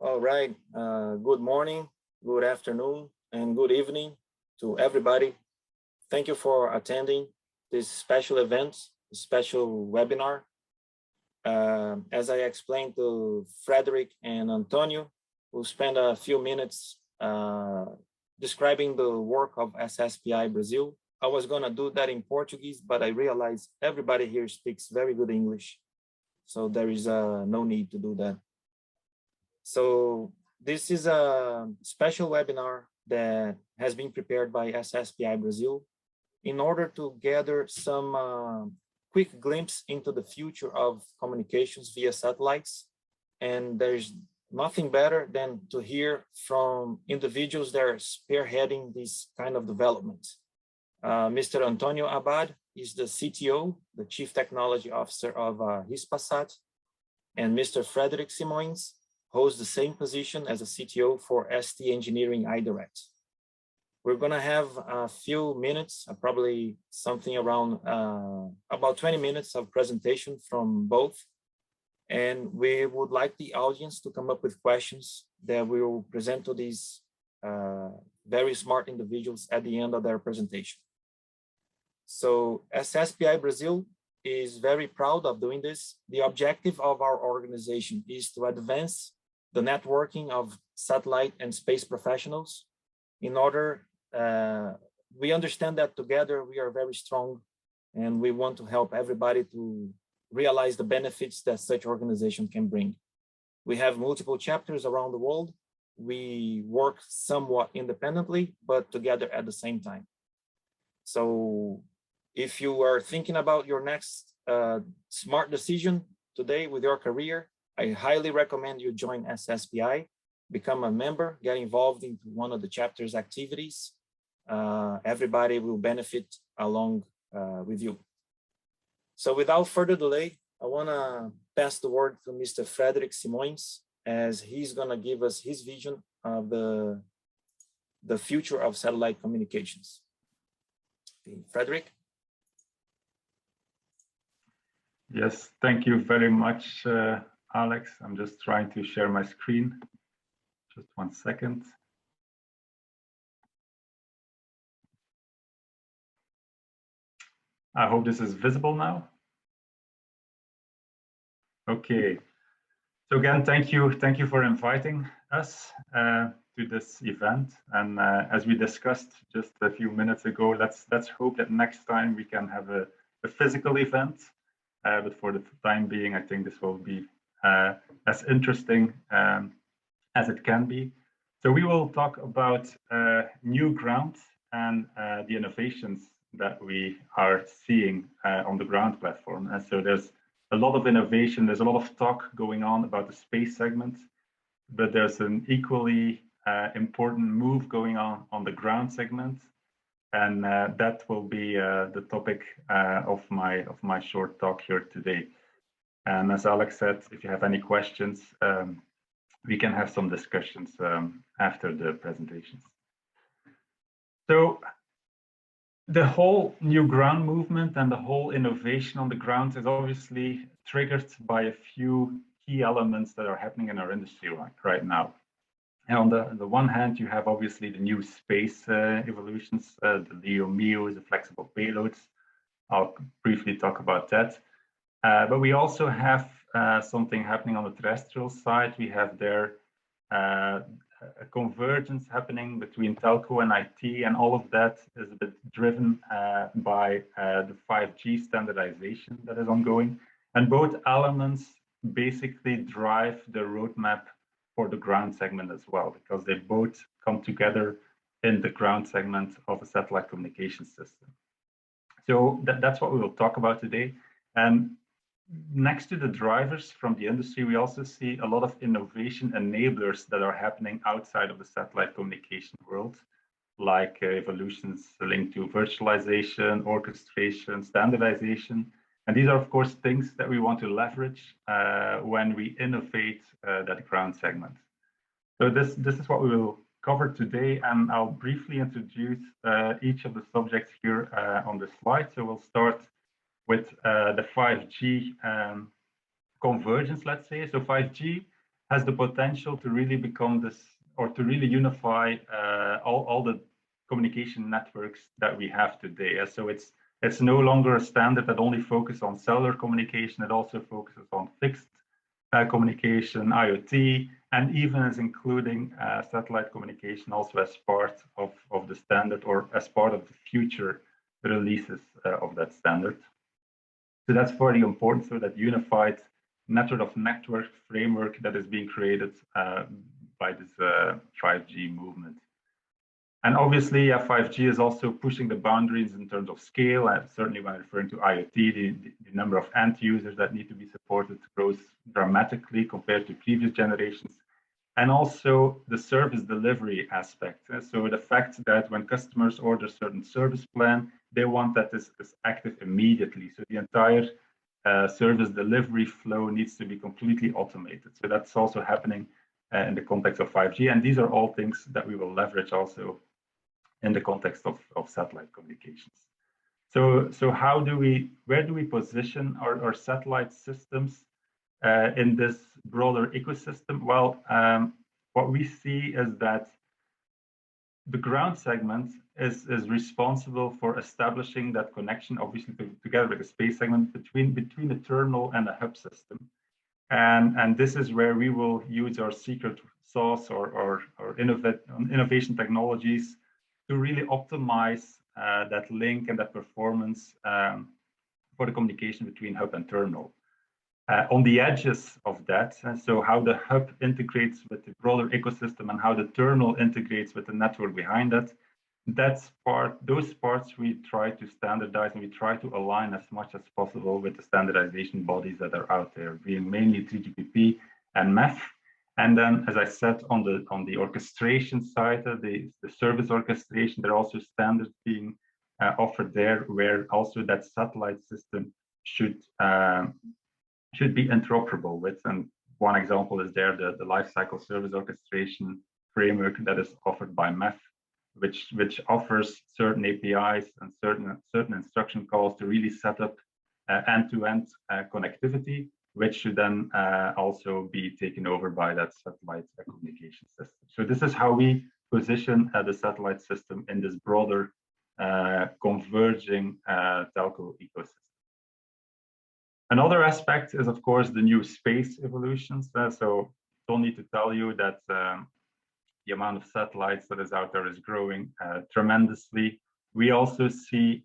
All right. Good morning, good afternoon, and good evening to everybody. Thank you for attending this special event, special webinar. As I explained to Frederik and Antonio, we'll spend a few minutes describing the work of SSPI Brasil. I was going to do that in Portuguese, but I realized everybody here speaks very good English. So there is no need to do that. So this is a special webinar that has been prepared by SSPI Brasil in order to gather some quick glimpse into the future of communications via satellites. And there's nothing better than to hear from individuals that are spearheading this kind of development. Mr. Antonio Abad is the CTO, the Chief Technology Officer of Hispasat, and Mr. Frederik Simoens holds the same position as a CTO for ST Engineering iDirect. We're going to have a few minutes, probably something around about 20 minutes of presentation from both. And we would like the audience to come up with questions that we will present to these very smart individuals at the end of their presentation. So SSPI Brasil is very proud of doing this. The objective of our organization is to advance the networking of satellite and space professionals in order, we understand that together we are very strong and we want to help everybody to realize the benefits that such organization can bring. We have multiple chapters around the world. We work somewhat independently, but together at the same time. So if you are thinking about your next smart decision today with your career, I highly recommend you join SSPI, become a member, get involved into one of the chapter's activities. Everybody will benefit along with you. So without further delay, I want to pass the word to Mr. Frederik Simoens, as he's going to give us his vision of the future of satellite communications. Frederik? Yes, thank you very much, Alex. I'm just trying to share my screen. Just 1 second. I hope this is visible now. Okay. So again, thank you for inviting us to this event. And as we discussed just a few minutes ago, let's hope that next time we can have a physical event. But for the time being, I think this will be as interesting as it can be. So we will talk about new ground and the innovations that we are seeing on the ground platform. And so there's a lot of innovation. There's a lot of talk going on about the space segment, but there's an equally important move going on the ground segment. And that will be the topic of my short talk here today. And as Alex said, if you have any questions, we can have some discussions after the presentations. So the whole new ground movement and the whole innovation on the ground is obviously triggered by a few key elements that are happening in our industry right now. And on the one hand, you have obviously the new space evolutions, the LEO, MEO, the flexible payloads. I'll briefly talk about that. But we also have something happening on the terrestrial side. We have there a convergence happening between telco and IT, and all of that is a bit driven by the 5G standardization that is ongoing. And both elements basically drive the roadmap for the ground segment as well, because they both come together in the ground segment of a satellite communication system. So that's what we will talk about today. And next to the drivers from the industry, we also see a lot of innovation enablers that are happening outside of the satellite communication world, like evolutions linked to virtualization, orchestration, standardization. And these are, of course, things that we want to leverage when we innovate that ground segment. So this is what we will cover today, and I'll briefly introduce each of the subjects here on the slide. So we'll start with the 5G convergence, let's say. So 5G has the potential to really become this, or to really unify all the communication networks that we have today. So it's no longer a standard that only focuses on cellular communication. It also focuses on fixed communication, IoT, and even is including satellite communication also as part of the standard, or as part of the future releases of that standard. So that's very important, so that unified network framework that is being created by this 5G movement. And obviously, 5G is also pushing the boundaries in terms of scale, and certainly when referring to IoT, the number of end users that need to be supported grows dramatically compared to previous generations. And also the service delivery aspect. So the fact that when customers order certain service plan, they want that this is active immediately. So the entire service delivery flow needs to be completely automated. So that's also happening in the context of 5G. And these are all things that we will leverage also in the context of satellite communications. So where do we position our satellite systems in this broader ecosystem? Well, what we see is that the ground segment is responsible for establishing that connection, obviously together with the space segment, between the terminal and the hub system. And this is where we will use our secret sauce or innovation technologies to really optimize that link and that performance for the communication between hub and terminal. On the edges of that, so how the hub integrates with the broader ecosystem and how the terminal integrates with the network behind that, those parts we try to standardize, and we try to align as much as possible with the standardization bodies that are out there, being mainly 3GPP and MEF. And then, as I said, on the orchestration side, the service orchestration, there are also standards being offered there, where also that satellite system should be interoperable with. And one example is there, the lifecycle service orchestration framework that is offered by MEF, which offers certain APIs and certain instruction calls to really set up end-to-end connectivity, which should then also be taken over by that satellite communication system. So this is how we position the satellite system in this broader converging telco ecosystem. Another aspect is, of course, the new space evolutions. So don't need to tell you that the amount of satellites that is out there is growing tremendously. We also see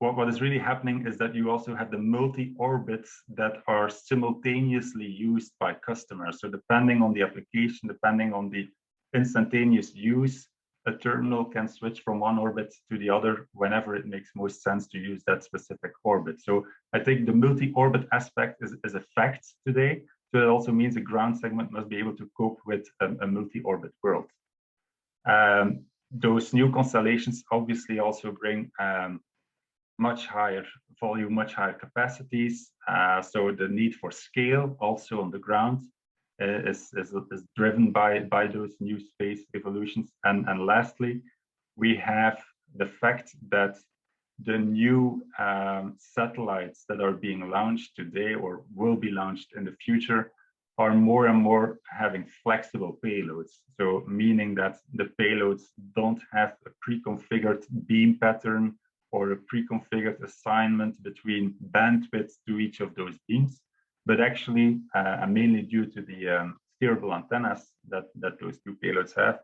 what is really happening is that you also have the multi-orbits that are simultaneously used by customers. So depending on the application, depending on the instantaneous use, a terminal can switch from one orbit to the other whenever it makes most sense to use that specific orbit. So I think the multi-orbit aspect is a fact today. So it also means the ground segment must be able to cope with a multi-orbit world. Those new constellations obviously also bring much higher volume, much higher capacities. So the need for scale also on the ground is driven by those new space evolutions. And lastly, we have the fact that the new satellites that are being launched today or will be launched in the future are more and more having flexible payloads. So meaning that the payloads don't have a pre-configured beam pattern or a pre-configured assignment between bandwidth to each of those beams, but actually, mainly due to the steerable antennas that those two payloads have,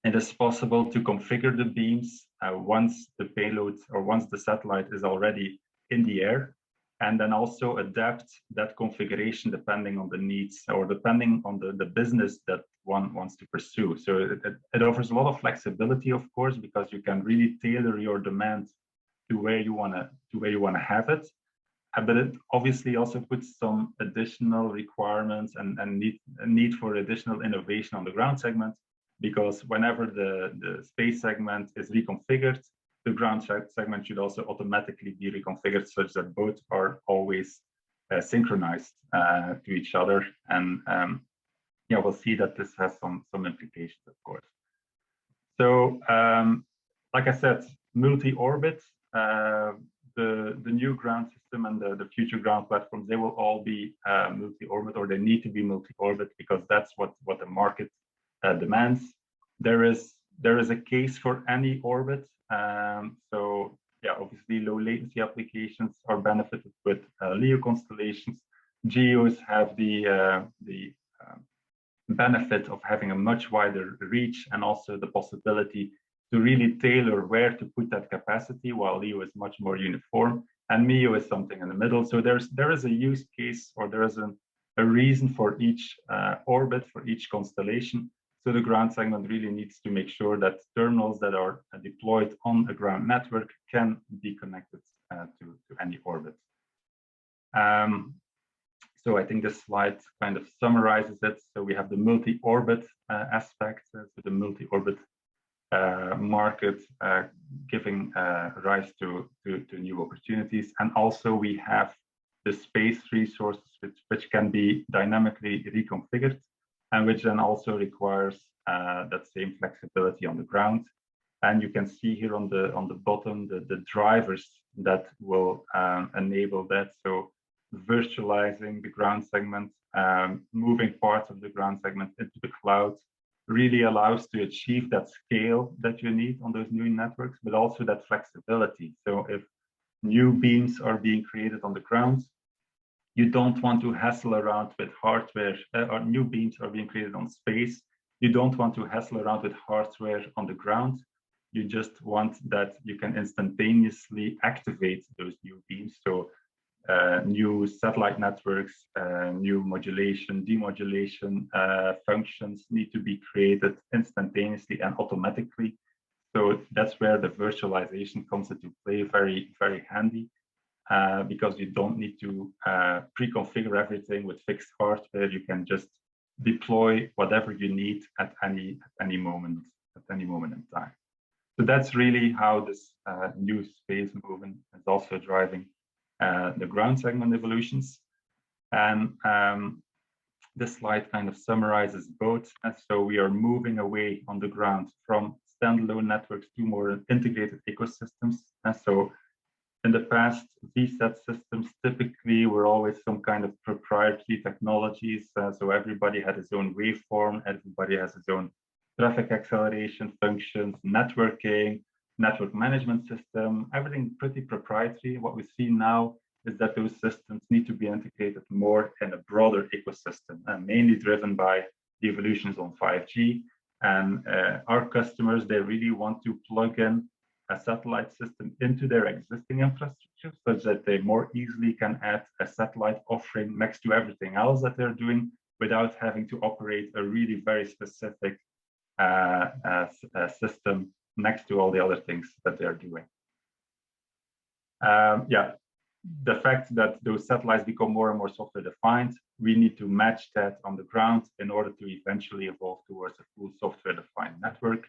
it is possible to configure the beams once the payload or once the satellite is already in the air, and then also adapt that configuration depending on the needs or depending on the business that one wants to pursue. So it offers a lot of flexibility, of course, because you can really tailor your demand to where you want to have it. But it obviously also puts some additional requirements and need for additional innovation on the ground segment, because whenever the space segment is reconfigured, the ground segment should also automatically be reconfigured such that both are always synchronized to each other. And yeah, we'll see that this has some implications, of course. So like I said, multi-orbit, the new ground system and the future ground platforms, they will all be multi-orbit, or they need to be multi-orbit, because that's what the market demands. There is a case for any orbit. So yeah, obviously low latency applications are benefited with LEO constellations. GEOs have the benefit of having a much wider reach, and also the possibility to really tailor where to put that capacity, while LEO is much more uniform, and MEO is something in the middle. So there is a use case, or there is a reason for each orbit, for each constellation. So the ground segment really needs to make sure that terminals that are deployed on a ground network can be connected to any orbit. So I think this slide kind of summarizes it. So we have the multi-orbit aspect, so the multi-orbit market giving rise to new opportunities. And also we have the space resources which can be dynamically reconfigured, and which then also requires that same flexibility on the ground. And you can see here on the bottom the drivers that will enable that. So virtualizing the ground segment, moving parts of the ground segment into the cloud, really allows to achieve that scale that you need on those new networks, but also that flexibility. So if new beams are being created on the ground, you don't want to hassle around with hardware, or new beams are being created on space. You don't want to hassle around with hardware on the ground. You just want that you can instantaneously activate those new beams. So new satellite networks, new modulation, demodulation functions need to be created instantaneously and automatically. So that's where the virtualization comes into play, very, very handy, because you don't need to pre-configure everything with fixed hardware. You can just deploy whatever you need at any moment in time. So that's really how this new space movement is also driving the ground segment evolutions. And this slide kind of summarizes both. And so we are moving away on the ground from standalone networks to more integrated ecosystems. And so in the past, VSAT systems typically were always some kind of proprietary technologies. So everybody had his own waveform, everybody has his own traffic acceleration functions, networking, network management system, everything pretty proprietary. What we see now is that those systems need to be integrated more in a broader ecosystem, and mainly driven by the evolutions on 5G. And our customers, they really want to plug in a satellite system into their existing infrastructure, such that they more easily can add a satellite offering next to everything else that they're doing, without having to operate a really very specific system next to all the other things that they're doing. Yeah, the fact that those satellites become more and more software defined, we need to match that on the ground in order to eventually evolve towards a full software defined network.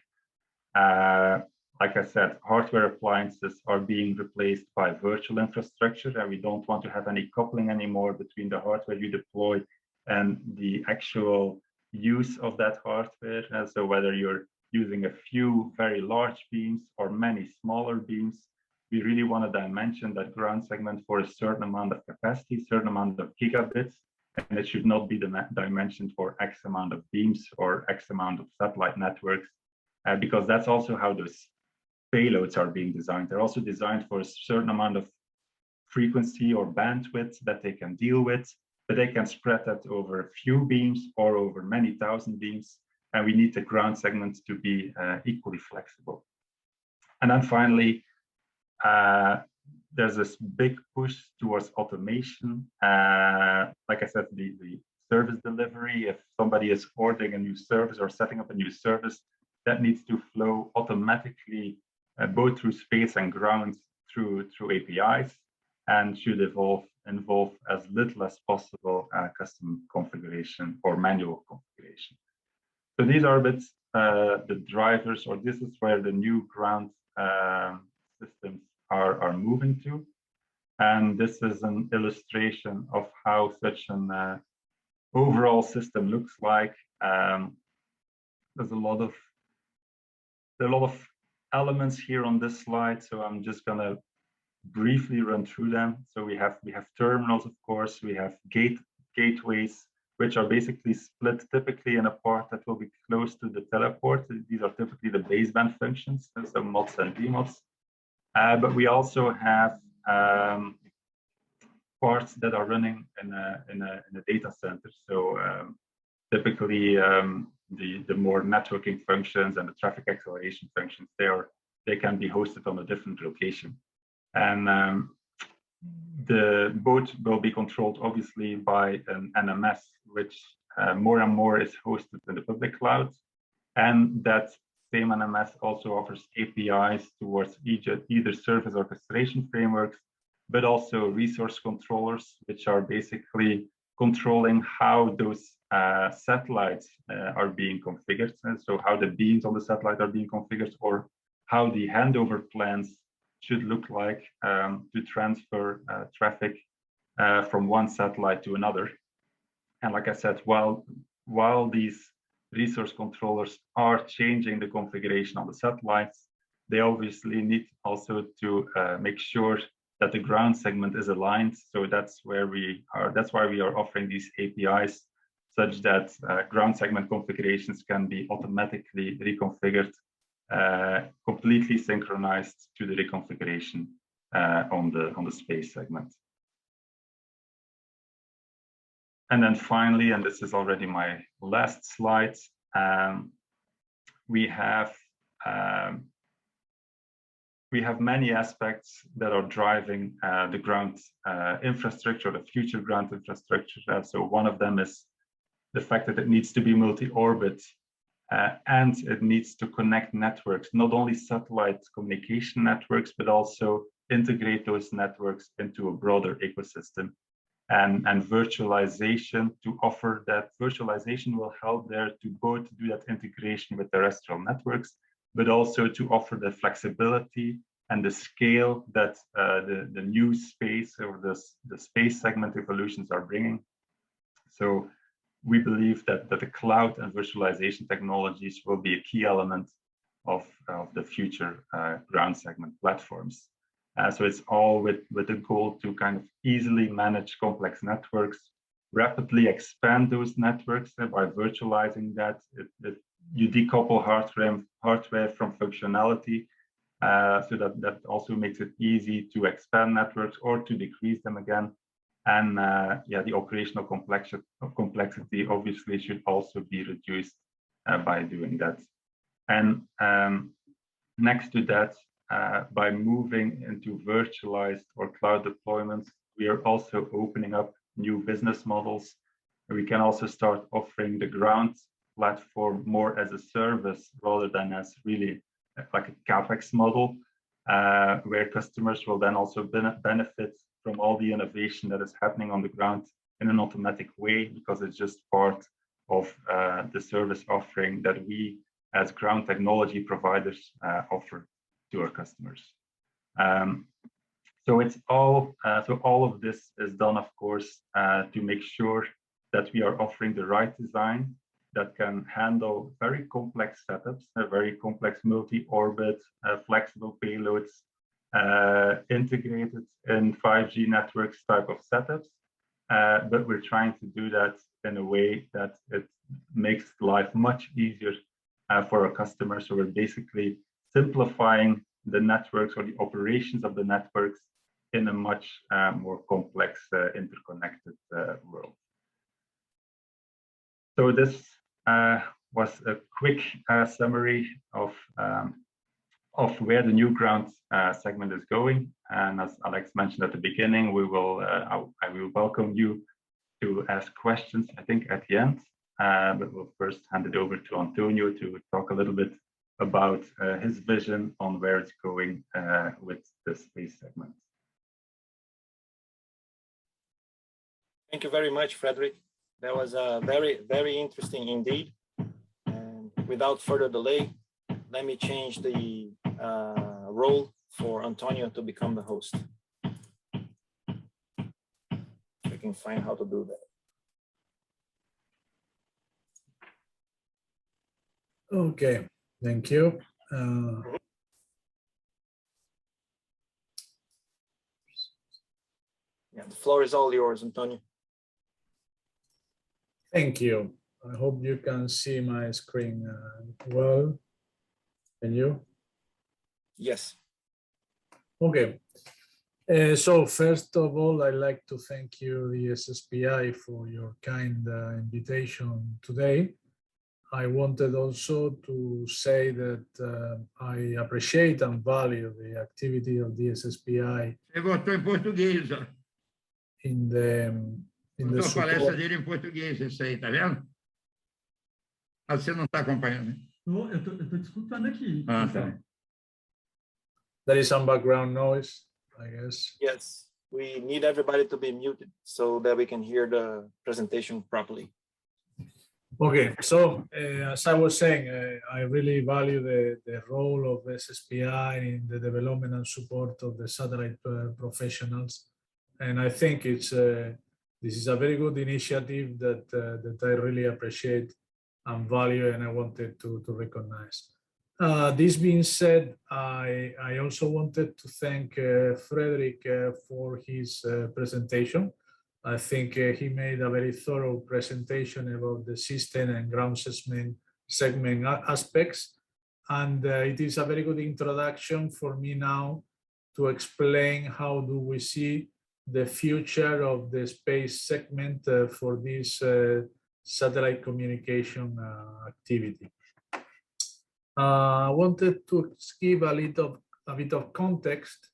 Like I said, hardware appliances are being replaced by virtual infrastructure, and we don't want to have any coupling anymore between the hardware you deploy and the actual use of that hardware. And so whether you're using a few very large beams or many smaller beams, we really want to dimension that ground segment for a certain amount of capacity, certain amount of gigabits, and it should not be dimensioned for X amount of beams or X amount of satellite networks, because that's also how those payloads are being designed. They're also designed for a certain amount of frequency or bandwidth that they can deal with, but they can spread that over a few beams or over many thousand beams, and we need the ground segment to be equally flexible. And then finally, there's this big push towards automation. Like I said, the service delivery, if somebody is ordering a new service or setting up a new service, that needs to flow automatically both through space and ground through APIs, and should involve as little as possible custom configuration or manual configuration. So these are a bit the drivers, or this is where the new ground systems are moving to. And this is an illustration of how such an overall system looks like. There's a lot of elements here on this slide, so I'm just gonna briefly run through them. So we have terminals, of course. We have gateways, which are basically split typically in a part that will be close to the teleport. These are typically the baseband functions, so mods and demods. But we also have parts that are running in a data center. So typically the more networking functions and the traffic acceleration functions, they can be hosted on a different location. And both will be controlled obviously by an NMS, which more and more is hosted in the public cloud. And that same NMS also offers APIs towards either service orchestration frameworks, but also resource controllers, which are basically controlling how those satellites are being configured. And so how the beams on the satellite are being configured, or how the handover plans should look like to transfer traffic from one satellite to another. And like I said, while these resource controllers are changing the configuration of the satellites, they obviously need also to make sure that the ground segment is aligned. So that's why we are offering these APIs, such that ground segment configurations can be automatically reconfigured, completely synchronized to the reconfiguration on the space segment. And then finally, and this is already my last slide, we have many aspects that are driving the ground infrastructure, the future ground infrastructure. So one of them is the fact that it needs to be multi-orbit and it needs to connect networks, not only satellite communication networks, but also integrate those networks into a broader ecosystem. And virtualization, to offer that virtualization will help there to both do that integration with terrestrial networks, but also to offer the flexibility and the scale that the new space or the space segment evolutions are bringing. So we believe that the cloud and virtualization technologies will be a key element of the future ground segment platforms. So it's all with the goal to kind of easily manage complex networks, rapidly expand those networks by virtualizing that. You decouple hardware from functionality, so that also makes it easy to expand networks or to decrease them again. And the operational complexity obviously should also be reduced by doing that. And next to that, by moving into virtualized or cloud deployments, we are also opening up new business models. We can also start offering the ground platform more as a service rather than as really like a CapEx model, where customers will then also benefit from all the innovation that is happening on the ground in an automatic way, because it's just part of the service offering that we as ground technology providers offer to our customers. So it's all of this is done, of course, to make sure that we are offering the right design that can handle very complex setups, very complex multi-orbit, flexible payloads, integrated in 5G networks type of setups. But we're trying to do that in a way that it makes life much easier for our customers. So we're basically simplifying the networks or the operations of the networks in a much more complex, interconnected world. So this was a quick summary of where the new ground segment is going. And as Alex mentioned at the beginning, I will welcome you to ask questions, I think, at the end. But we'll first hand it over to Antonio to talk a little bit about his vision on where it's going with the space segment. Thank you very much, Frederik. That was very, very interesting indeed. And without further delay, let me change the role for Antonio to become the host. I can find how to do that. Okay, thank you. Yeah, the floor is all yours, Antonio. Thank you. I hope you can see my screen well. Can you? Yes. Okay. So first of all, I'd like to thank you, the SSPI, for your kind invitation today. I wanted also to say that I appreciate and value the activity of the SSPI Você votou em português, ó. in the Botou a palestra support. dele em português, isso aí, tá vendo? Ah, você não está acompanhando, né? Eu tô escutando aqui. Ah, tá. There is some background noise, I guess. Yes. We need everybody to be muted so that we can hear the presentation properly. Okay, so as I was saying, I really value the role of SSPI in the development and support of the satellite professionals. And I think this is a very good initiative that I really appreciate and value, and I wanted to recognize. This being said, I also wanted to thank Frederik for his presentation. I think he made a very thorough presentation about the system and ground segment aspects. And it is a very good introduction for me now to explain how do we see the future of the space segment for this satellite communication activity. I wanted to give a bit of context.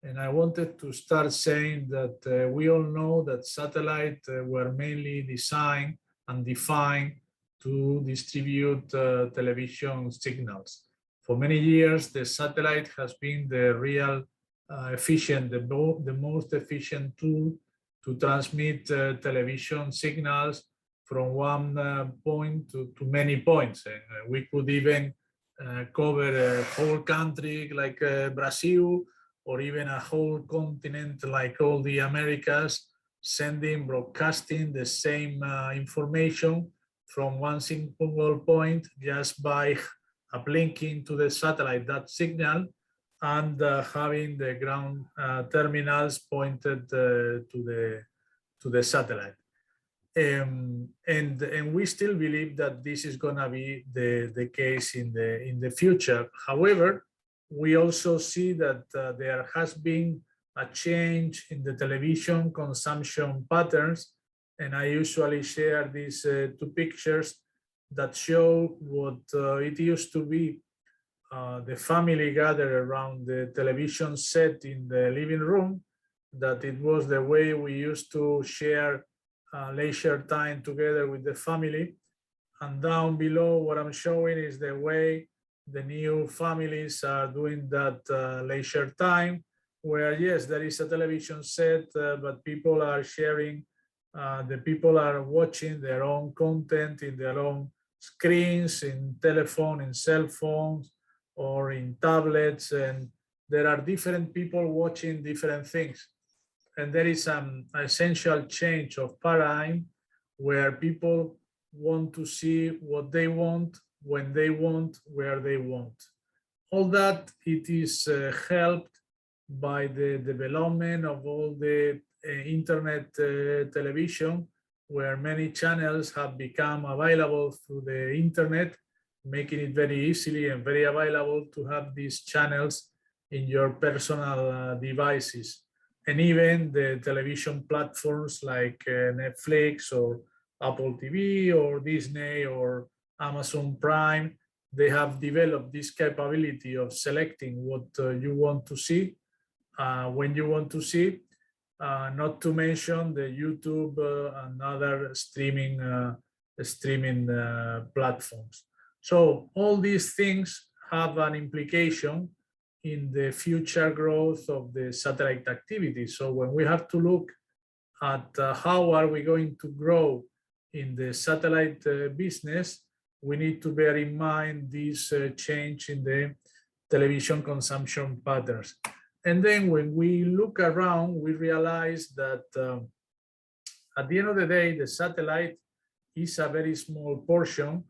And I wanted to start saying that we all know that satellites were mainly designed and defined to distribute television signals. For many years, the satellite has been the real the most efficient tool to transmit television signals from one point to many points. And we could even cover a whole country like Brazil, or even a whole continent like all the Americas, broadcasting the same information from one single point just by uplinking to the satellite that signal and having the ground terminals pointed to the satellite. And we still believe that this is going to be the case in the future. However, we also see that there has been a change in the television consumption patterns. And I usually share these two pictures that show what it used to be the family gathered around the television set in the living room, that it was the way we used to share leisure time together with the family. And down below, what I'm showing is the way the new families are doing that leisure time, where yes, there is a television set, but people are sharing, the people are watching their own content in their own screens, in telephone, in cell phones, or in tablets, and there are different people watching different things. And there is an essential change of paradigm where people want to see what they want, when they want, where they want. All that it is helped by the development of all the internet television, where many channels have become available through the internet, making it very easily and very available to have these channels in your personal devices. And even the television platforms like Netflix or Apple TV or Disney or Amazon Prime, they have developed this capability of selecting what you want to see, when you want to see, not to mention the YouTube and other streaming platforms. So all these things have an implication in the future growth of the satellite activity. So when we have to look at how are we going to grow in the satellite business, we need to bear in mind this change in the television consumption patterns. And then when we look around, we realize that at the end of the day, the satellite is a very small portion.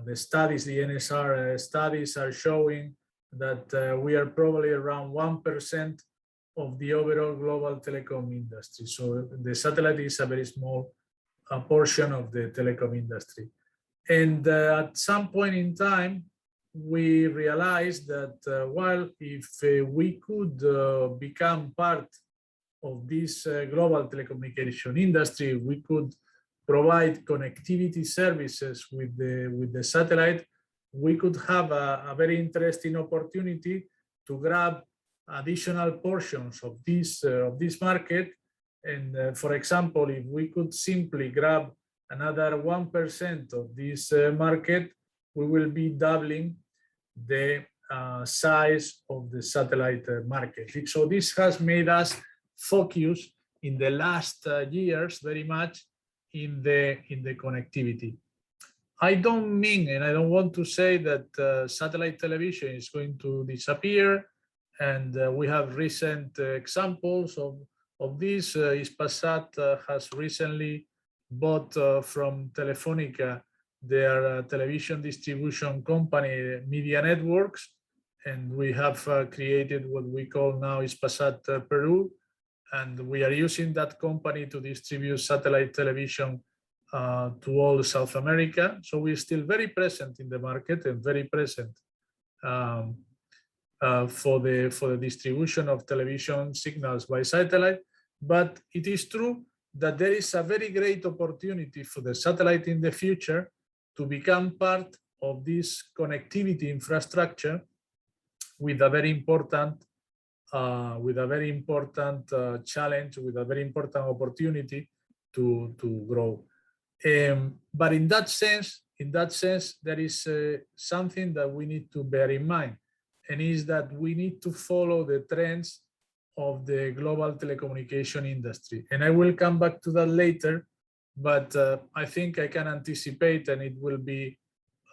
The studies, the NSR studies are showing that we are probably around 1% of the overall global telecom industry. So the satellite is a very small portion of the telecom industry. And at some point in time, we realized that, well, if we could become part of this global telecommunication industry, we could provide connectivity services with the satellite, we could have a very interesting opportunity to grab additional portions of this market. And for example, if we could simply grab another 1% of this market, we will be doubling the size of the satellite market. So this has made us focus in the last years very much in the connectivity. I don't mean, and I don't want to say that satellite television is going to disappear, and we have recent examples of this. Hispasat has recently bought from Telefonica their television distribution company, Media Networks, and we have created what we call now Hispasat Peru, and we are using that company to distribute satellite television to all South America. So we're still very present in the market and very present for the distribution of television signals by satellite. But it is true that there is a very great opportunity for the satellite in the future to become part of this connectivity infrastructure with a very important challenge, with a very important opportunity to grow. But in that sense, there is something that we need to bear in mind, and is that we need to follow the trends of the global telecommunication industry. And I will come back to that later, but I think I can anticipate, and it will be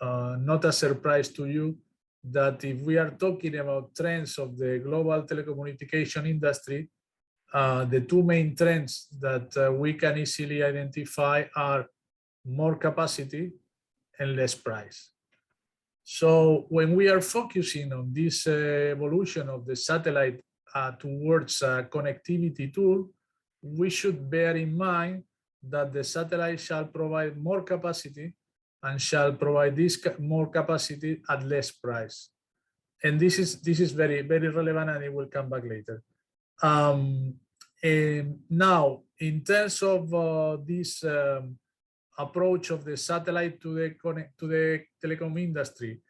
not a surprise to you, that if we are talking about trends of the global telecommunication industry, the two main trends that we can easily identify are more capacity and less price. So when we are focusing on this evolution of the satellite towards a connectivity tool, we should bear in mind that the satellite shall provide more capacity and shall provide this more capacity at less price. And this is very, very relevant, and it will come back later. Now, in terms of this approach of the satellite to the telecom industry,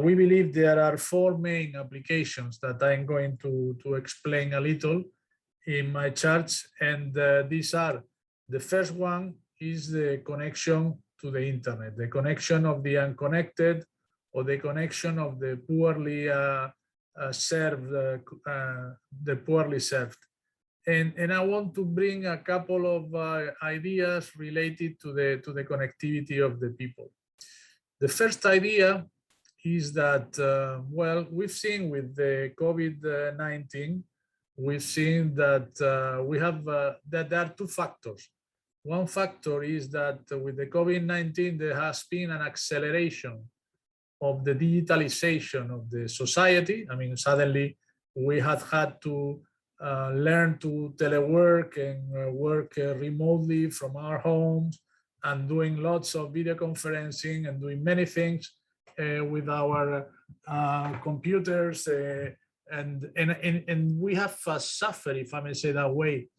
we believe there are four main applications that I'm going to explain a little in my charts, and these are: the first one is the connection to the internet, the connection of the unconnected, or the connection of the poorly served, And I want to bring a couple of ideas related to the connectivity of the people. The first idea is that, well, we've seen with the COVID-19, we've seen that we have that there are two factors. One factor is that with the COVID-19, there has been an acceleration of the digitalization of the society. I mean, suddenly we have had to learn to telework and work remotely from our homes, and doing lots of video conferencing and doing many things with our computers. And we have suffered, if I may say that way,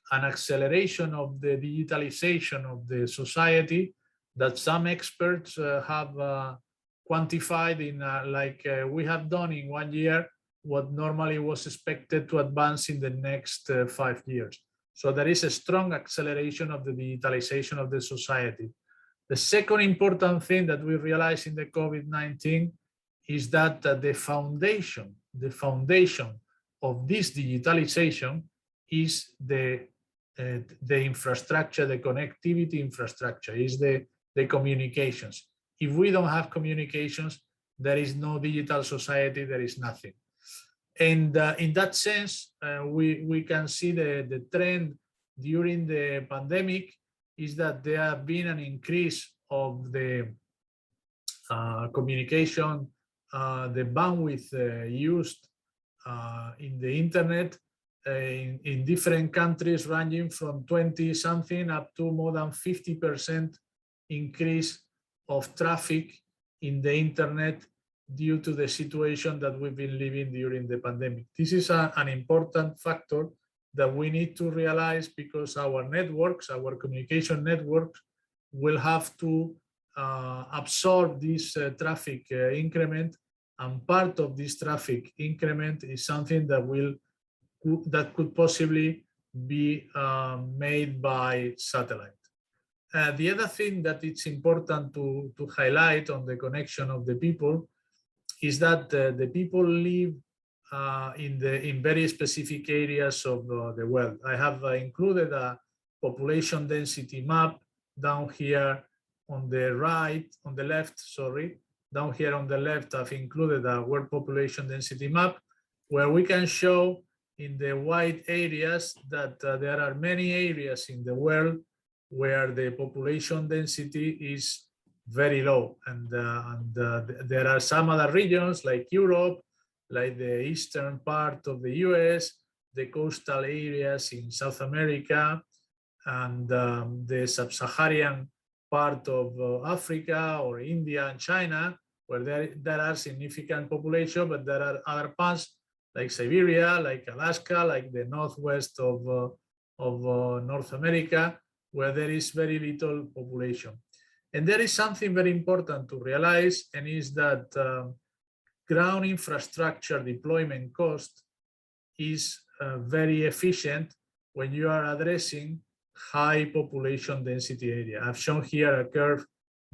an acceleration of the digitalization of the society that some experts have quantified in we have done in 1 year what normally was expected to advance in the next 5 years. So there is a strong acceleration of the digitalization of the society. The second important thing that we realized in the COVID-19 is that the foundation of this digitalization is the infrastructure, the connectivity infrastructure, is the communications. If we don't have communications, there is no digital society, there is nothing. And in that sense, we can see the trend during the pandemic is that there have been an increase of the communication, the bandwidth used in the internet, in different countries, ranging from 20 something up to more than 50% increase of traffic in the internet due to the situation that we've been living during the pandemic. This is an important factor that we need to realize, because our networks, our communication networks, will have to absorb this traffic increment, and part of this traffic increment is something that could possibly be made by satellite. The other thing that it's important to highlight on the connection of the people is that the people live in very specific areas of the world. I have included a population density map down here on the right, on the left, sorry. Down here on the left, I've included a world population density map where we can show in the white areas that there are many areas in the world where the population density is very low. And there are some other regions like Europe, like the eastern part of the US, the coastal areas in South America, and the sub-Saharan part of Africa or India and China, where there are significant population, but there are other parts like Siberia, like Alaska, like the northwest of North America, where there is very little population. And there is something very important to realize, and is that ground infrastructure deployment cost is very efficient when you are addressing high population density area. I've shown here a curve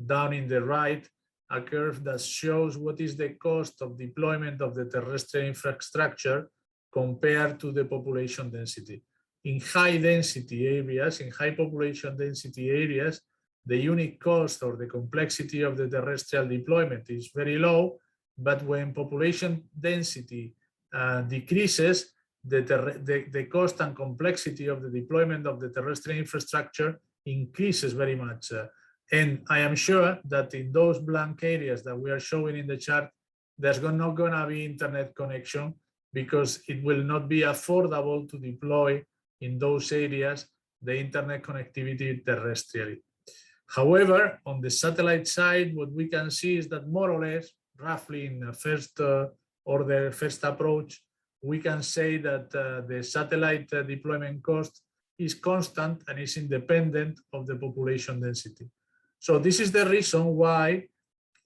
down in the right, a curve that shows what is the cost of deployment of the terrestrial infrastructure compared to the population density. In high density areas, in high population density areas, the unit cost or the complexity of the terrestrial deployment is very low, but when population density decreases, the cost and complexity of the deployment of the terrestrial infrastructure increases very much. And I am sure that in those blank areas that we are showing in the chart, there's not going to be internet connection, because it will not be affordable to deploy in those areas the internet connectivity terrestrially. However, on the satellite side, what we can see is that more or less, roughly in the first approach, we can say that the satellite deployment cost is constant and is independent of the population density. So this is the reason why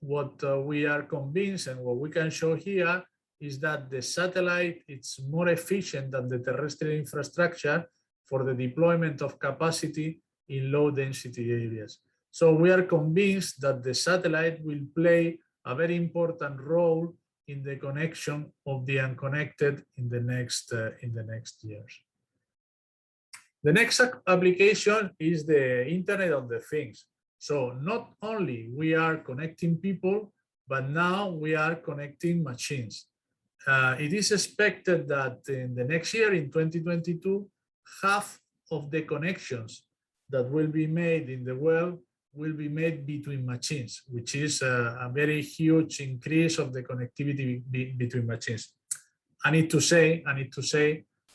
what we are convinced, and what we can show here, is that the satellite is more efficient than the terrestrial infrastructure for the deployment of capacity in low density areas. So we are convinced that the satellite will play a very important role in the connection of the unconnected in the next years. The next application is the Internet of the Things. So not only we are connecting people, but now we are connecting machines. It is expected that in the next year, in 2022, half of the connections that will be made in the world will be made between machines, which is a very huge increase of the connectivity between machines. I need to say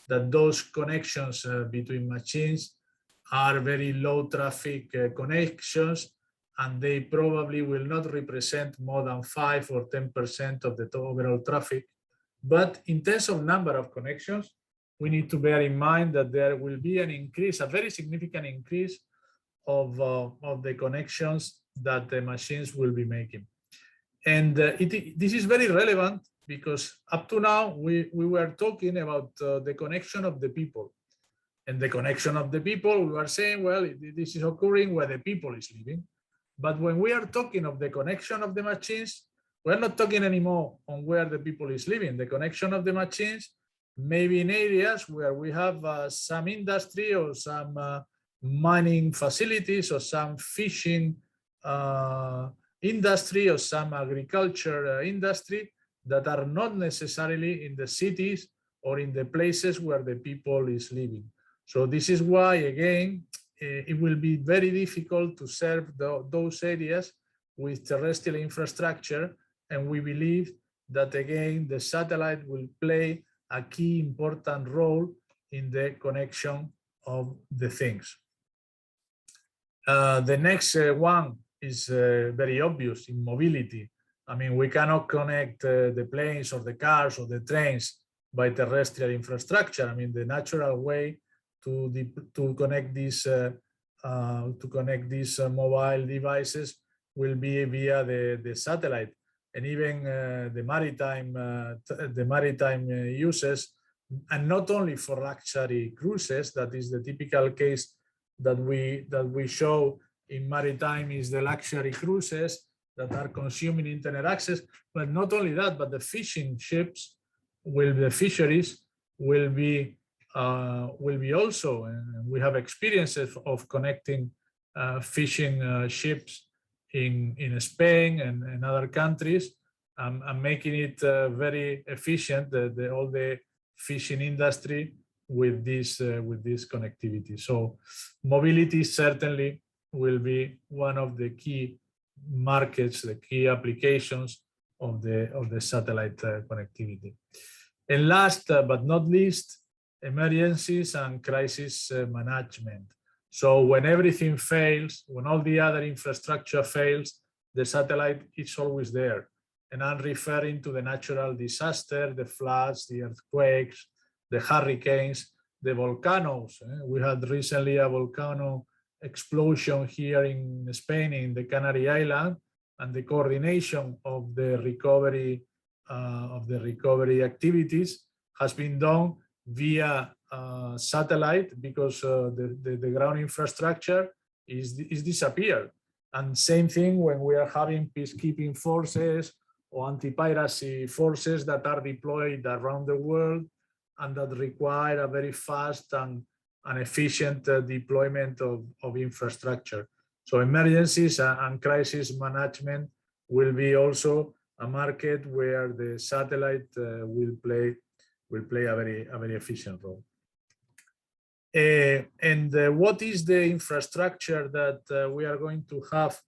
that those connections between machines are very low traffic connections, and they probably will not represent more than 5 or 10% of the overall traffic. But in terms of number of connections, we need to bear in mind that there will be an increase, a very significant increase of the connections that the machines will be making. And this is very relevant, because up to now we were talking about the connection of the people. And the connection of the people, we were saying, well, this is occurring where the people is living. But when we are talking of the connection of the machines, we're not talking anymore on where the people is living. The connection of the machines may be in areas where we have some industry or some mining facilities or some fishing industry or some agriculture industry that are not necessarily in the cities or in the places where the people is living. So this is why, again, it will be very difficult to serve those areas with terrestrial infrastructure. And we believe that, again, the satellite will play a key important role in the connection of the things. The next one is very obvious in mobility. I mean, we cannot connect the planes or the cars or the trains by terrestrial infrastructure. I mean, the natural way to connect these mobile devices will be via the satellite, and even the maritime uses, and not only for luxury cruises. That is the typical case that we show in maritime, is the luxury cruises that are consuming internet access. But not only that, but the fishing ships the fisheries will be also, and we have experiences of connecting fishing ships in Spain and other countries, and making it very efficient, all the fishing industry with this connectivity. So mobility certainly will be one of the key markets, the key applications of the satellite connectivity. And last but not least, emergencies and crisis management. So when everything fails, when all the other infrastructure fails, the satellite is always there. And I'm referring to the natural disaster, the floods, the earthquakes, the hurricanes, the volcanoes. We had recently a volcano explosion here in Spain, in the Canary Islands, and the coordination of the recovery activities has been done via satellite, because the ground infrastructure is disappeared. And same thing when we are having peacekeeping forces or anti-piracy forces that are deployed around the world and that require a very fast and efficient deployment of infrastructure. So emergencies and crisis management will be also a market where the satellite will play a very efficient role. And what is the infrastructure that we are going to have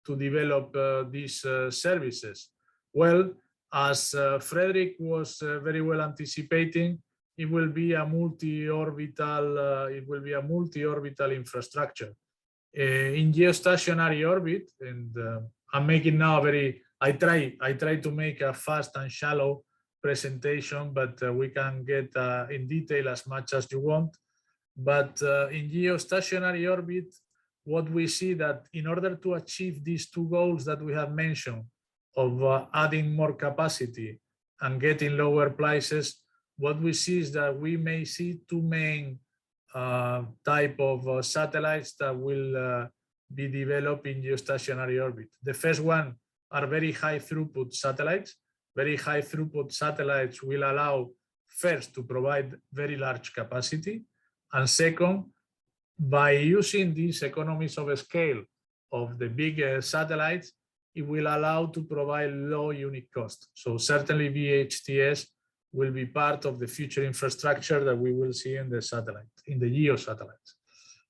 to develop these services? Well, as Frederik was very well anticipating, it will be a multi-orbital infrastructure in geostationary orbit. And I'm making now I try to make a fast and shallow presentation, but we can get in detail as much as you want. But in geostationary orbit, what we see that in order to achieve these two goals that we have mentioned of adding more capacity and getting lower prices, what we see is that we may see two main type of satellites that will be developed in geostationary orbit. The first one are very high throughput satellites. Very high throughput satellites will allow first to provide very large capacity, and second, by using these economies of scale of the big satellites, it will allow to provide low unit cost. So certainly VHTS will be part of the future infrastructure that we will see in the satellite, in the GEO satellites.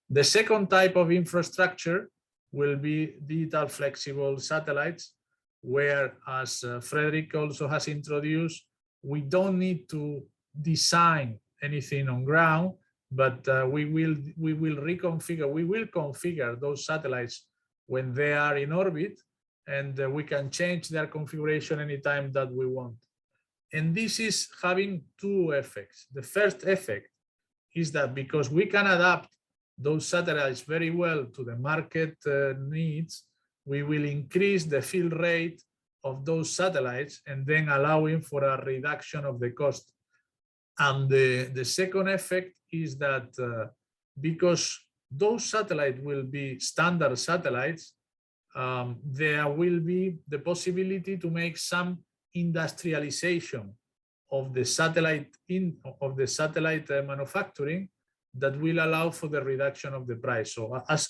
The second type of infrastructure will be digital flexible satellites, where, as Frederik also has introduced, we don't need to design anything on ground, but we will configure those satellites when they are in orbit, and we can change their configuration anytime that we want. And this is having two effects. The first effect is that because we can adapt those satellites very well to the market needs, we will increase the field rate of those satellites and then allowing for a reduction of the cost. And the second effect is that because those satellites will be standard satellites, there will be the possibility to make some industrialization of the satellite manufacturing that will allow for the reduction of the price. So as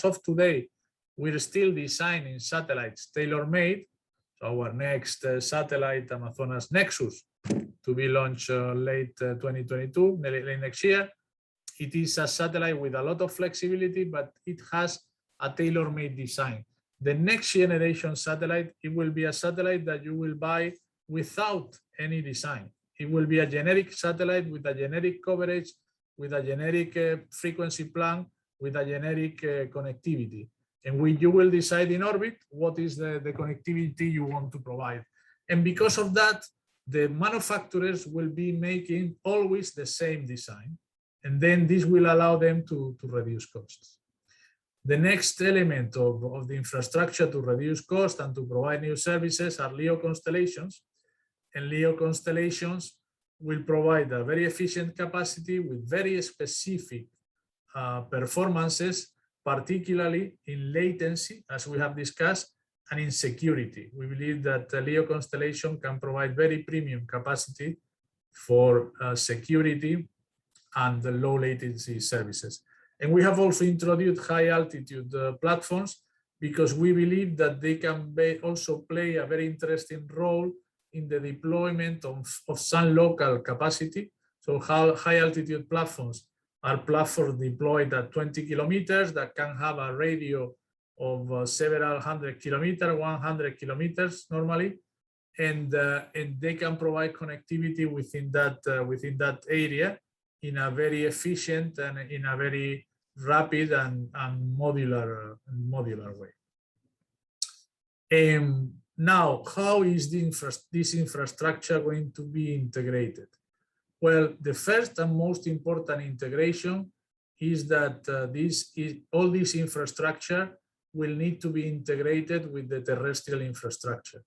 of today, we're still designing satellites tailor-made. So our next satellite, Amazonas Nexus, to be launched late 2022, late next year. It is a satellite with a lot of flexibility, but it has a tailor-made design. The next generation satellite, it will be a satellite that you will buy without any design. It will be a generic satellite with a generic coverage with a generic frequency plan, with a generic connectivity. And you will decide in orbit what is the connectivity you want to provide. And because of that, the manufacturers will be making always the same design. And then this will allow them to reduce costs. The next element of the infrastructure to reduce cost and to provide new services are LEO constellations. And LEO constellations will provide a very efficient capacity with very specific performances, particularly in latency, as we have discussed, and in security. We believe that LEO constellation can provide very premium capacity for security and the low latency services. And we have also introduced high altitude platforms because we believe that they can also play a very interesting role in the deployment of some local capacity. So high altitude platforms are platforms deployed at 20 kilometers that can have a radio of several hundred kilometers, 100 kilometers normally, and they can provide connectivity within that area in a very efficient and in a very rapid and modular way. Now, how is this infrastructure going to be integrated? Well, the first and most important integration is that all this infrastructure will need to be integrated with the terrestrial infrastructure.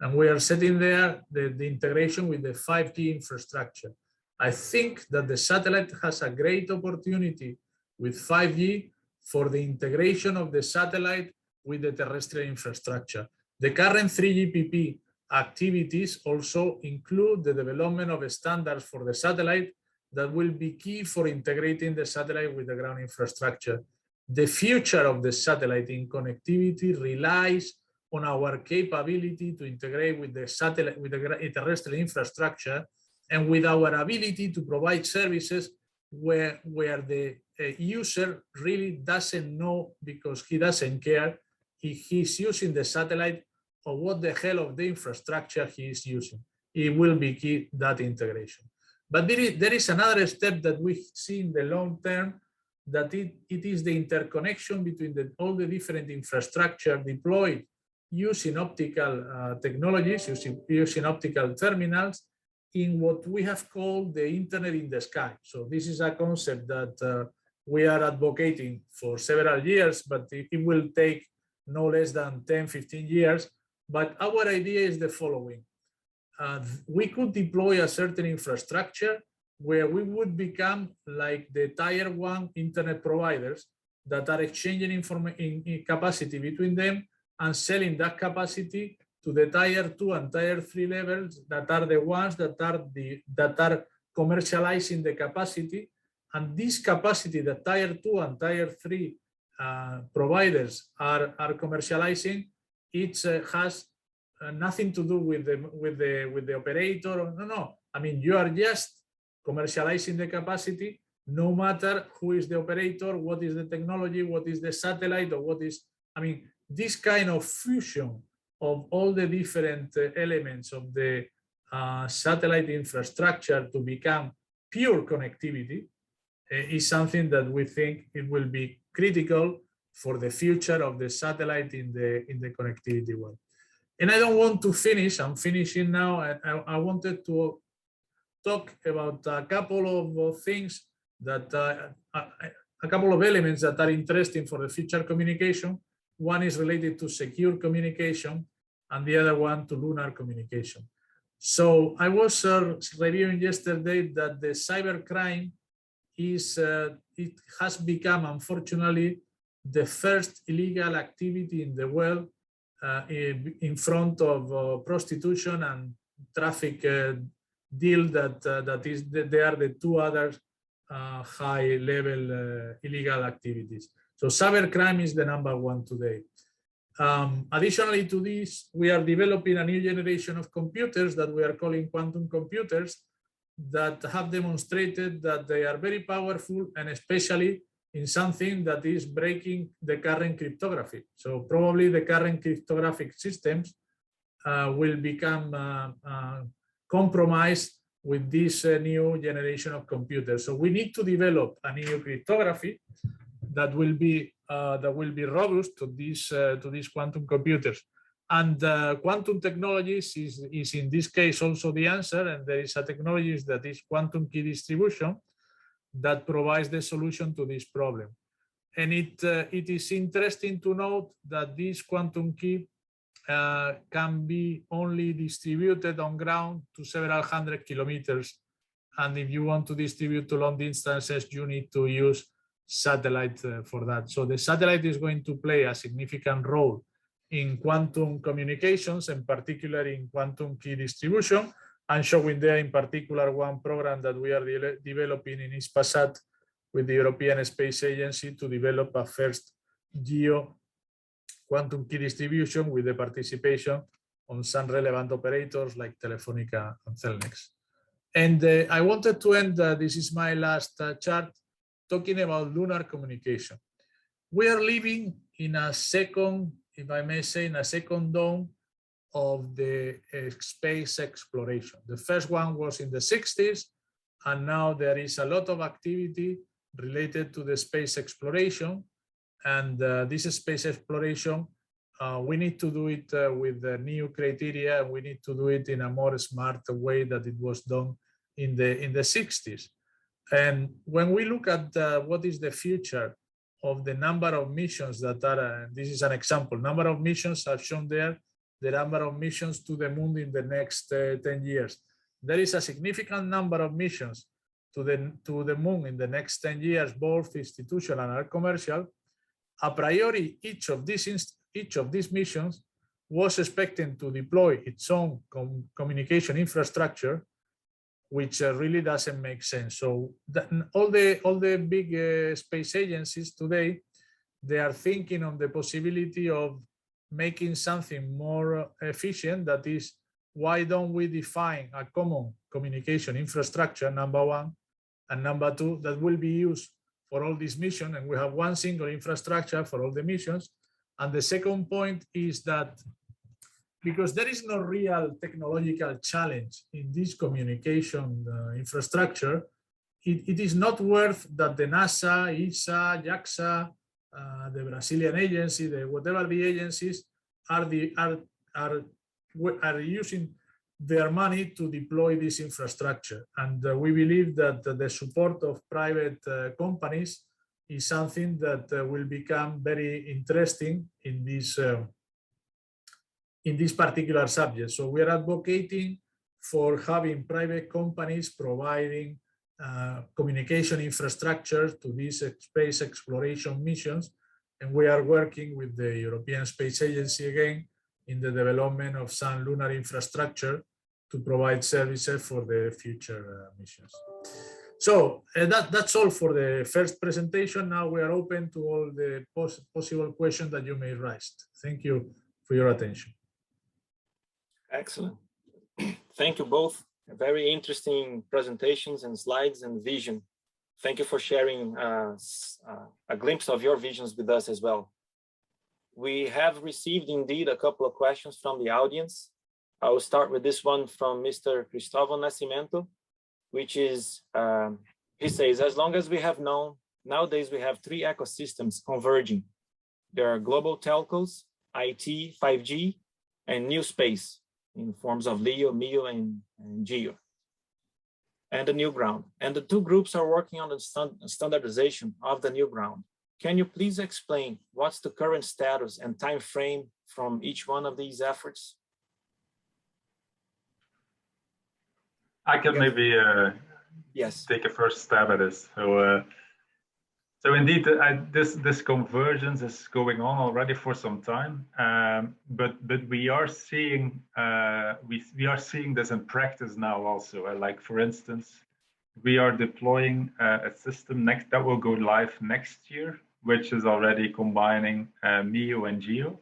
And we are setting there the integration with the 5G infrastructure. I think that the satellite has a great opportunity with 5G for the integration of the satellite with the terrestrial infrastructure. The current 3GPP activities also include the development of standards for the satellite that will be key for integrating the satellite with the ground infrastructure. The future of the satellite in connectivity relies on our capability to integrate with the satellite, with the terrestrial infrastructure, and with our ability to provide services where the user really doesn't know, because he doesn't care if he's using the satellite or what the hell of the infrastructure he is using. It will be key, that integration. But there is another step that we see in the long term, that it is the interconnection between all the different infrastructure deployed using optical technologies, using optical terminals, in what we have called the internet in the sky. So this is a concept that we are advocating for several years, but it will take no less than 10, 15 years. But our idea is the following. We could deploy a certain infrastructure where we would become like the tier 1 internet providers that are exchanging capacity between them and selling that capacity to the tier 2 and tier 3 levels that are the ones that are commercializing the capacity. And this capacity that tier 2 and tier 3 providers are commercializing, it has nothing to do with the operator. No. I mean, you are just commercializing the capacity, no matter who is the operator, what is the technology, what is the satellite, or what is, I mean, this kind of fusion of all the different elements of the satellite infrastructure to become pure connectivity is something that we think it will be critical for the future of the satellite in the connectivity world. And I don't want to finish, I'm finishing now, and I wanted to talk about a couple of things that, a couple of elements that are interesting for the future communication. One is related to secure communication, and the other one to lunar communication. So I was reviewing yesterday that the cybercrime it has become, unfortunately, the first illegal activity in the world in front of prostitution and traffic deal they are the two other high-level illegal activities. So cybercrime is the #1 today. Additionally to this, we are developing a new generation of computers that we are calling quantum computers that have demonstrated that they are very powerful, and especially in something that is breaking the current cryptography. So probably the current cryptographic systems will become compromised with this new generation of computers. So we need to develop a new cryptography that will be robust to these quantum computers. And quantum technologies is in this case also the answer. And there is a technology that is quantum key distribution that provides the solution to this problem. And it is interesting to note that this quantum key can be only distributed on ground to several hundred kilometers. And if you want to distribute to long distances, you need to use satellite for that. So the satellite is going to play a significant role in quantum communications, in particular in quantum key distribution. I'm showing there in particular one program that we are developing in Hispasat with the European Space Agency to develop a first geo quantum key distribution with the participation on some relevant operators like Telefonica and Cellnex. And I wanted to end, this is my last chart, talking about lunar communication. We are living in a second, if I may say, in a second dawn of the space exploration. The first one was in the 60s, and now there is a lot of activity related to the space exploration. And this space exploration, we need to do it with the new criteria. We need to do it in a more smart way than it was done in the 60s. And when we look at what is the future of the number of missions that are, this is an example, number of missions are shown there, the number of missions to the moon in the next 10 years. There is a significant number of missions to the moon in the next 10 years, both institutional and commercial. A priori, each of these missions was expecting to deploy its own communication infrastructure, which really doesn't make sense. So all the big space agencies today, they are thinking on the possibility of making something more efficient. That is, why don't we define a common communication infrastructure, number one, and number two, that will be used for all these missions, and we have one single infrastructure for all the missions. And the second point is that because there is no real technological challenge in this communication infrastructure, it is not worth that the NASA, ESA, JAXA, the Brazilian agency, whatever the agencies are using their money to deploy this infrastructure. And we believe that the support of private companies is something that will become very interesting in this particular subject. So we are advocating for having private companies providing communication infrastructure to these space exploration missions. And we are working with the European Space Agency again in the development of some lunar infrastructure to provide services for the future missions. So that's all for the first presentation. Now we are open to all the possible questions that you may raise. Thank you for your attention. Excellent. Thank you both. Very interesting presentations and slides and vision. Thank you for sharing a glimpse of your visions with us as well. We have received indeed a couple of questions from the audience. I will start with this one from Mr. Cristóbal Nascimento, which is, he says, as long as we have known, nowadays we have three ecosystems converging. There are global telcos, IT, 5G, and new space in forms of LEO, MEO, and GEO, and the new ground. And the two groups are working on the standardization of the new ground. Can you please explain what's the current status and time frame from each one of these efforts? I can maybe yes, take a first stab at this. So indeed, this convergence is going on already for some time, but we are seeing this in practice now also. Like for instance, we are deploying a system that will go live next year, which is already combining MEO and GEO,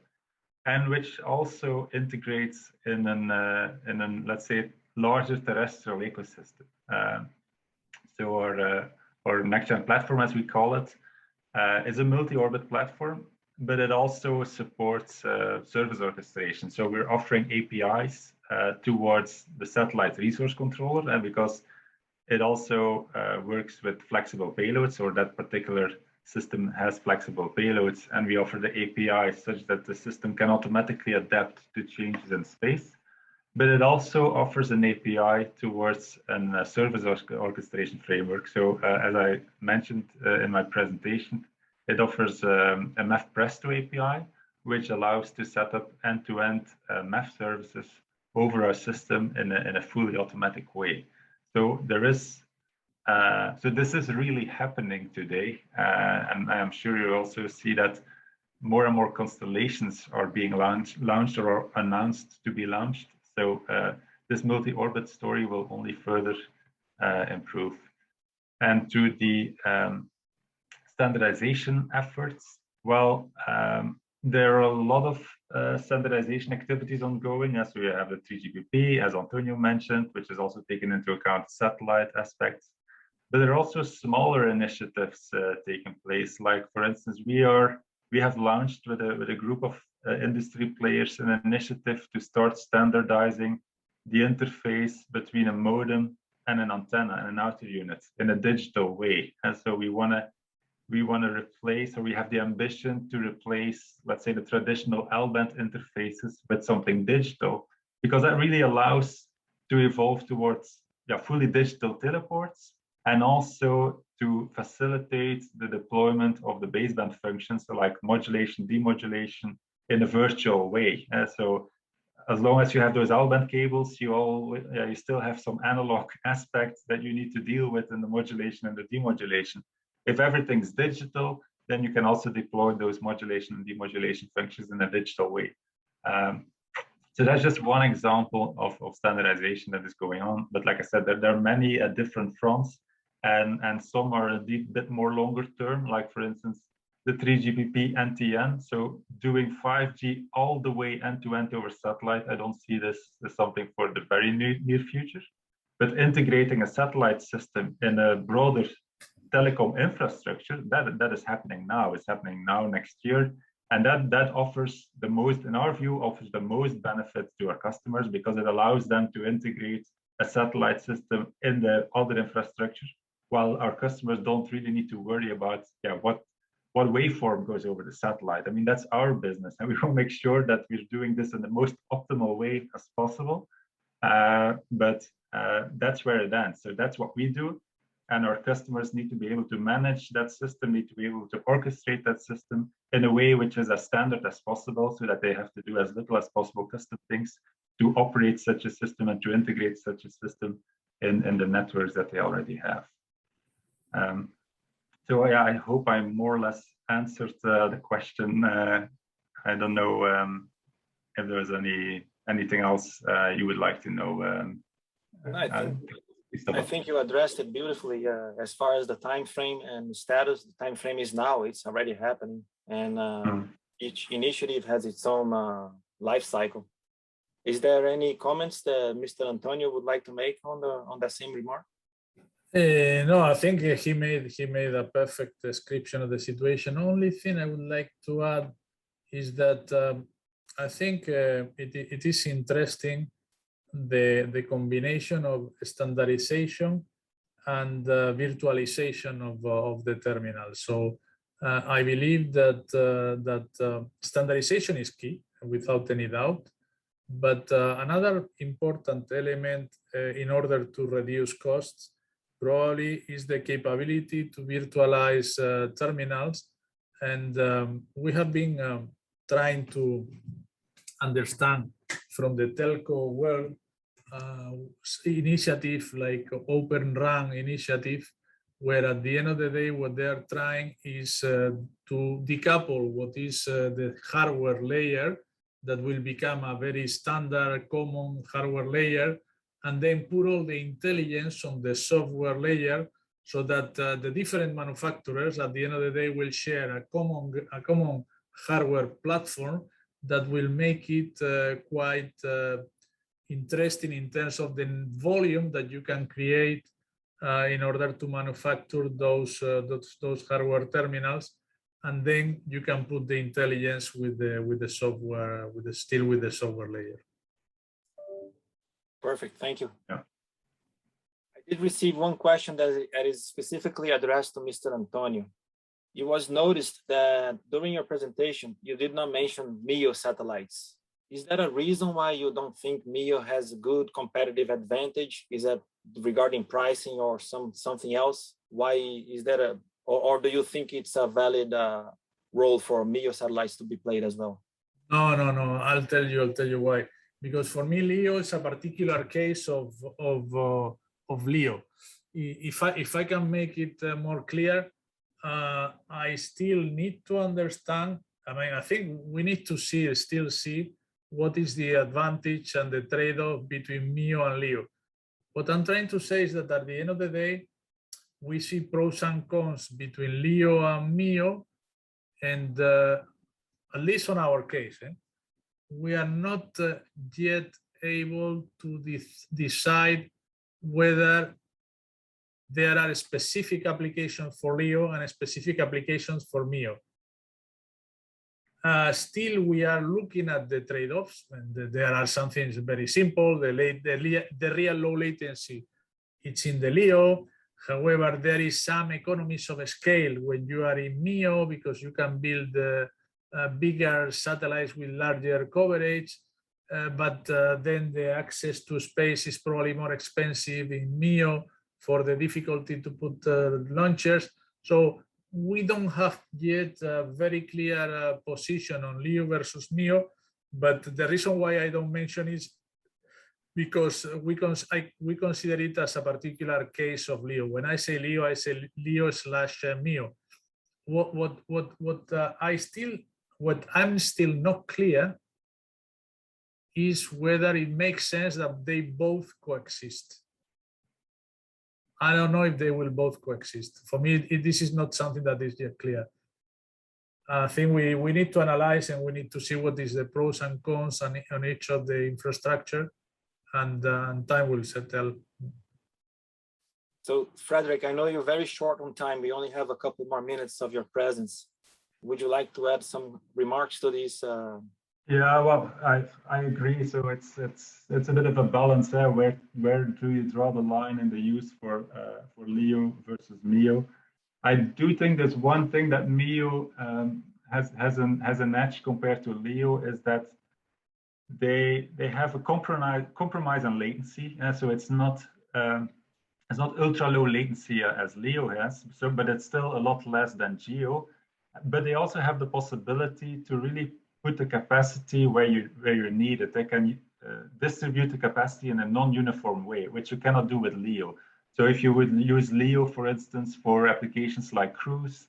and which also integrates in an let's say larger terrestrial ecosystem. So our next-gen platform, as we call it, is a multi-orbit platform, but it also supports service orchestration. So we're offering APIs towards the satellite resource controller, and because it also works with flexible payloads, or that particular system has flexible payloads, and we offer the API such that the system can automatically adapt to changes in space. But it also offers an API towards a service orchestration framework. So as I mentioned in my presentation, it offers a MEF Presto API, which allows to set up end-to-end MEF services over our system in a fully automatic way. So there is, so this is really happening today, and I'm sure you also see that more and more constellations are being launched or are announced to be launched. So this multi-orbit story will only further improve. And to the standardization efforts, well, there are a lot of standardization activities ongoing, as we have the 3GPP, as Antonio mentioned, which is also taken into account satellite aspects. But there are also smaller initiatives taking place. Like, for instance, we have launched with a group of industry players an initiative to start standardizing the interface between a modem and an antenna and an outer unit in a digital way. And so we want to replace, or we have the ambition to replace, let's say, the traditional L-band interfaces with something digital, because that really allows to evolve towards fully digital teleports, and also to facilitate the deployment of the baseband functions, so like modulation, demodulation, in a virtual way. So as long as you have those L-band cables, you still have some analog aspects that you need to deal with in the modulation and the demodulation. If everything's digital, then you can also deploy those modulation and demodulation functions in a digital way. So that's just one example of standardization that is going on. But like I said, there are many at different fronts, and some are a bit more longer term, like for instance, the 3GPP NTN. So doing 5G all the way end-to-end over satellite, I don't see this as something for the very near future. But integrating a satellite system in a broader telecom infrastructure, that is happening now. It's happening now, next year. And that offers the most, in our view, offers the most benefit to our customers, because it allows them to integrate a satellite system in the other infrastructure, while our customers don't really need to worry about what waveform goes over the satellite. I mean, that's our business, and we will make sure that we're doing this in the most optimal way as possible. But that's where it ends. So that's what we do. And our customers need to be able to manage that system, need to be able to orchestrate that system in a way which is as standard as possible, so that they have to do as little as possible custom things to operate such a system and to integrate such a system in the networks that they already have. So yeah, I hope I more or less answered the question. I don't know if there's anything else you would like to know. I think you addressed it beautifully. As far as the time frame and status, the time frame is now. It's already happening, and each initiative has its own life cycle. Is there any comments that Mr. Antonio would like to make on that same remark? No, I think he made a perfect description of the situation. Only thing I would like to add is that I think it is interesting the combination of standardization and virtualization of the terminal. So I believe that standardization is key, without any doubt. But another important element in order to reduce costs probably is the capability to virtualize terminals. And we have been trying to understand from the telco world initiative like Open RAN initiative, where at the end of the day, what they are trying is to decouple what is the hardware layer that will become a very standard common hardware layer, and then put all the intelligence on the software layer, so that the different manufacturers at the end of the day will share a common hardware platform that will make it quite interesting in terms of the volume that you can create in order to manufacture those hardware terminals, and then you can put the intelligence with the software, with the software layer. Perfect, thank you. Yeah. I did receive one question that is specifically addressed to Mr. Antonio. It was noticed that during your presentation, you did not mention MEO satellites. Is that a reason why you don't think MEO has a good competitive advantage? Is that regarding pricing or something else? Why is that or do you think it's a valid role for MEO satellites to be played as well? No. I'll tell you why. Because for me, LEO is a particular case of LEO. If I can make it more clear, I still need to understand. I mean, I think we need to still see what is the advantage and the trade-off between MEO and LEO. What I'm trying to say is that at the end of the day, we see pros and cons between LEO and MEO, and at least on our case, we are not yet able to decide whether there are specific applications for LEO and specific applications for MEO. Still, we are looking at the trade-offs, and there are some things very simple. The real low latency, it's in the LEO. However, there is some economies of scale when you are in MEO because you can build bigger satellites with larger coverage, but then the access to space is probably more expensive in MEO for the difficulty to put launchers. So we don't have yet a very clear position on LEO versus MEO, but the reason why I don't mention is because we consider it as a particular case of LEO. When I say LEO/MEO. What I'm still not clear is whether it makes sense that they both coexist. I don't know if they will both coexist. For me, this is not something that is yet clear. I think we need to analyze and we need to see what is the pros and cons on each of the infrastructure, and time will settle. So, Frederik, I know you're very short on time. We only have a couple more minutes of your presence. Would you like to add some remarks to this? Yeah, well, I agree. So it's a bit of a balance there. Where do you draw the line in the use for LEO versus MEO? I do think there's one thing that MEO has an edge compared to LEO, is that they have a compromise on latency. So it's not ultra low latency as LEO has. So, but it's still a lot less than GEO. But they also have the possibility to really put the capacity where you need it. They can distribute the capacity in a non-uniform way, which you cannot do with LEO. So if you would use LEO, for instance, for applications like cruise,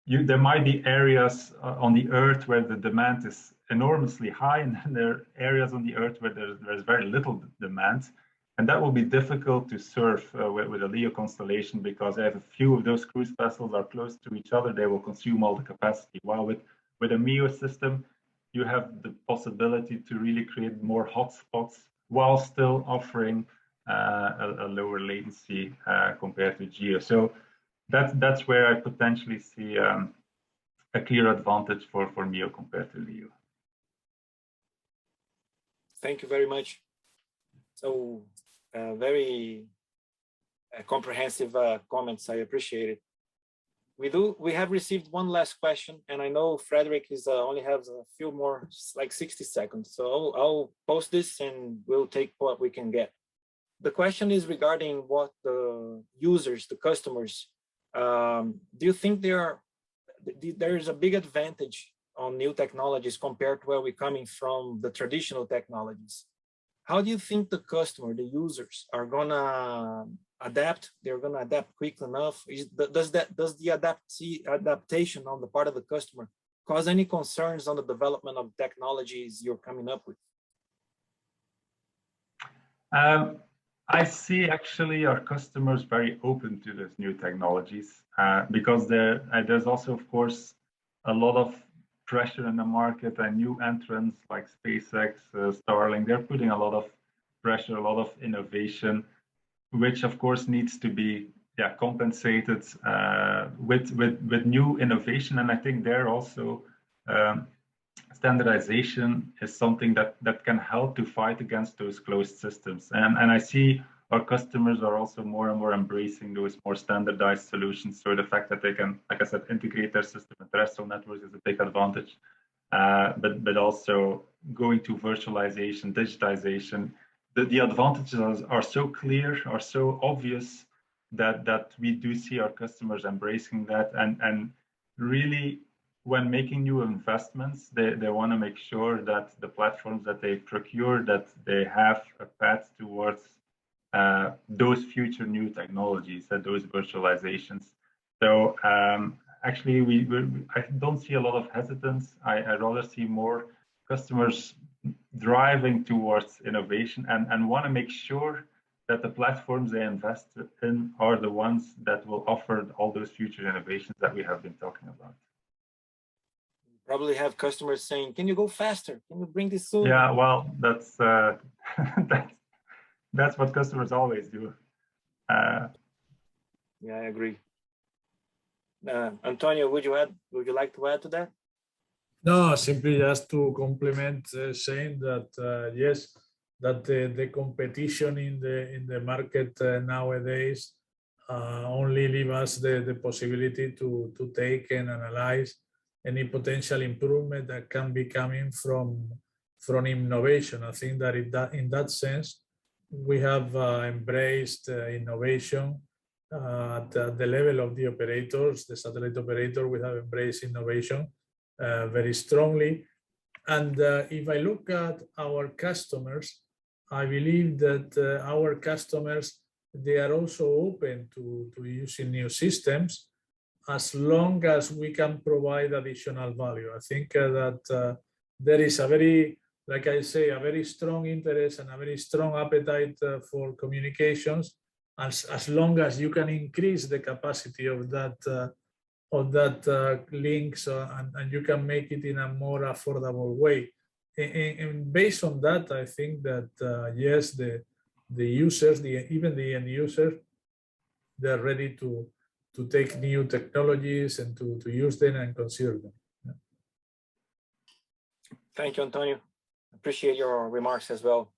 there might be areas on the Earth where the demand is enormously high, and then there are areas on the Earth where there's very little demand. And that will be difficult to serve with a LEO constellation, because if a few of those cruise vessels are close to each other, they will consume all the capacity. While with a MEO system, you have the possibility to really create more hotspots while still offering a lower latency compared to GEO. So that's where I potentially see a clear advantage for MEO compared to LEO. Thank you very much. So very comprehensive comments. I appreciate it. We have received one last question, and I know Frederik only has a few more, like 60 seconds. So I'll post this and we'll take what we can get. The question is regarding what the users, the customers, do you think there is a big advantage on new technologies compared to where we're coming from the traditional technologies? How do you think the customer, the users, are gonna adapt? They're gonna adapt quick enough? Does the adaptation on the part of the customer cause any concerns on the development of technologies you're coming up with? I see actually our customers very open to these new technologies because there's also, of course, a lot of pressure in the market, and new entrants like SpaceX, Starlink, they're putting a lot of pressure, a lot of innovation, which of course needs to be compensated with new innovation. And I think they're also standardization is something that can help to fight against those closed systems. And I see our customers are also more and more embracing those more standardized solutions. So the fact that they can, like I said, integrate their system and terrestrial networks is a big advantage. But also going to virtualization, digitization, the advantages are so clear, are so obvious that we do see our customers embracing that. And really, when making new investments, they want to make sure that the platforms that they procure, that they have a path towards those future new technologies and those virtualizations. So actually, I don't see a lot of hesitance. I rather see more customers driving towards innovation and want to make sure that the platforms they invest in are the ones that will offer all those future innovations that we have been talking about. Probably have customers saying, "Can you go faster? Can you bring this soon?" Yeah, well, that's that's what customers always do. Yeah, I agree. Antonio, would you like to add to that? No, simply just to complement saying that yes, that the competition in the market nowadays only leave us the possibility to take and analyze any potential improvement that can be coming from innovation. I think that in that sense, we have embraced innovation at the level of the operators, the satellite operator. We have embraced innovation very strongly. And if I look at our customers, I believe that our customers, they are also open to using new systems as long as we can provide additional value. I think that there is a very, like I say, a very strong interest and a very strong appetite for communications, as long as you can increase the capacity of that links and you can make it in a more affordable way. And based on that, I think that yes, the users, even the end users, they're ready to take new technologies and to use them and consider them. Yeah. Thank you, Antonio. Appreciate your remarks as well.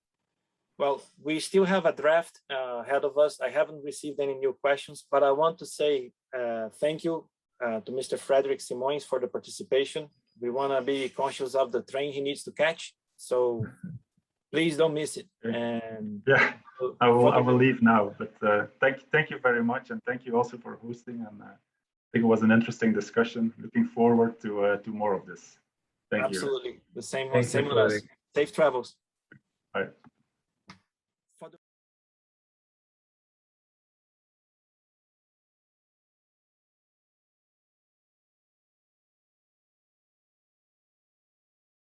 Well, we still have a draft ahead of us. I haven't received any new questions, but I want to say thank you to Mr. Frederik Simoens for the participation. We want to be conscious of the train he needs to catch, so please don't miss it. And yeah, I will leave now. But thank you very much, and thank you also for hosting. And I think it was an interesting discussion. Looking forward to more of this. Thank you. Absolutely, the same with us. Safe travels. All right.